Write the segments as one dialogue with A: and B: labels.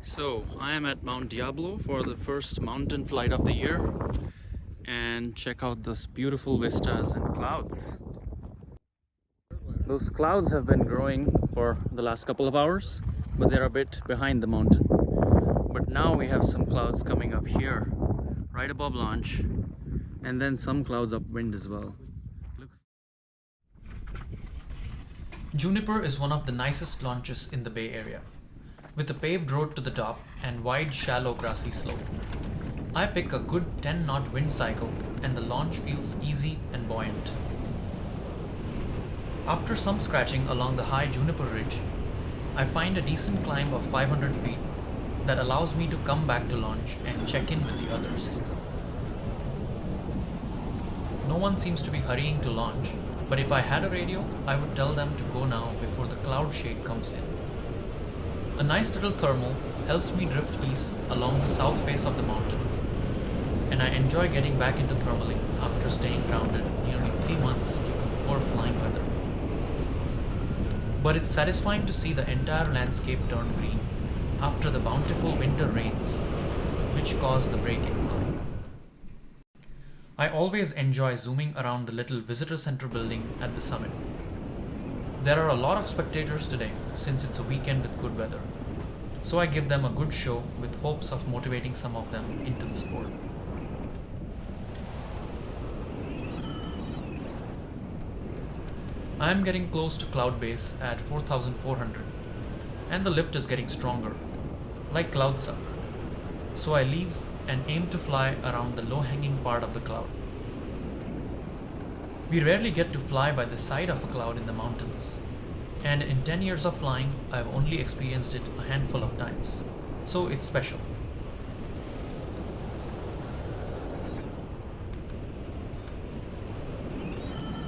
A: So I am at Mount Diablo for the first mountain flight of the year, and check out those beautiful vistas and clouds. Those clouds have been growing for the last couple of hours, but they're a bit behind the mountain. But now we have some clouds coming up here, right above launch, and then some clouds upwind as well.
B: Juniper is one of the nicest launches in the Bay Area, with a paved road to the top and wide, shallow, grassy slope. I pick a good 10-knot wind cycle and the launch feels easy and buoyant. After some scratching along the high Juniper Ridge, I find a decent climb of 500 feet that allows me to come back to launch and check in with the others. No one seems to be hurrying to launch, but if I had a radio, I would tell them to go now before the cloud shade comes in. A nice little thermal helps me drift east along the south face of the mountain, and I enjoy getting back into thermaling after staying grounded nearly 3 months due to poor flying weather. But it's satisfying to see the entire landscape turn green after the bountiful winter rains, which cause the break in flying. I always enjoy zooming around the little visitor center building at the summit. There are a lot of spectators today since it's a weekend with good weather, so I give them a good show with hopes of motivating some of them into the sport. I am getting close to cloud base at 4,400 and the lift is getting stronger, like cloud suck. So I leave and aim to fly around the low-hanging part of the cloud. We rarely get to fly by the side of a cloud in the mountains, and in 10 years of flying, I've only experienced it a handful of times, so it's special.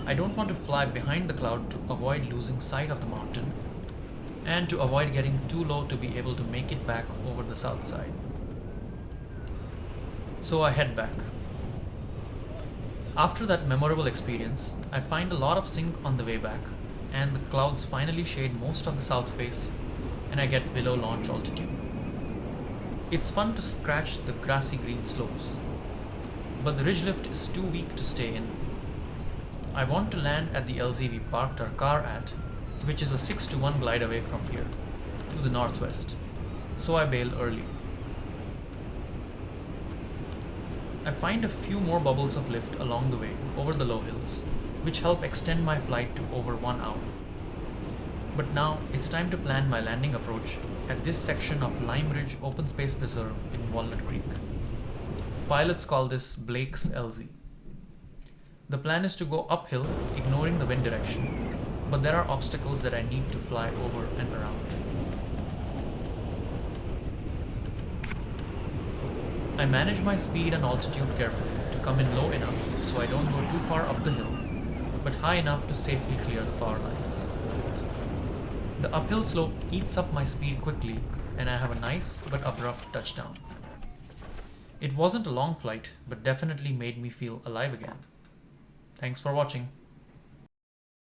B: I don't want to fly behind the cloud to avoid losing sight of the mountain, and to avoid getting too low to be able to make it back over the south side. So I head back. After that memorable experience, I find a lot of sync on the way back, and the clouds finally shade most of the south face, and I get below launch altitude. It's fun to scratch the grassy green slopes, but the ridge lift is too weak to stay in. I want to land at the LZ we parked our car at, which is a 6-to-1 glide away from here, to the northwest, so I bail early. I find a few more bubbles of lift along the way over the low hills, which help extend my flight to over 1 hour. But now it's time to plan my landing approach at this section of Lime Ridge Open Space Preserve in Walnut Creek. Pilots call this Blake's LZ. The plan is to go uphill, ignoring the wind direction, but there are obstacles that I need to fly over and around. I manage my speed and altitude carefully to come in low enough so I don't go too far up the hill, but high enough to safely clear the power lines. The uphill slope eats up my speed quickly, and I have a nice but abrupt touchdown. It wasn't a long flight, but definitely made me feel alive again. Thanks for watching.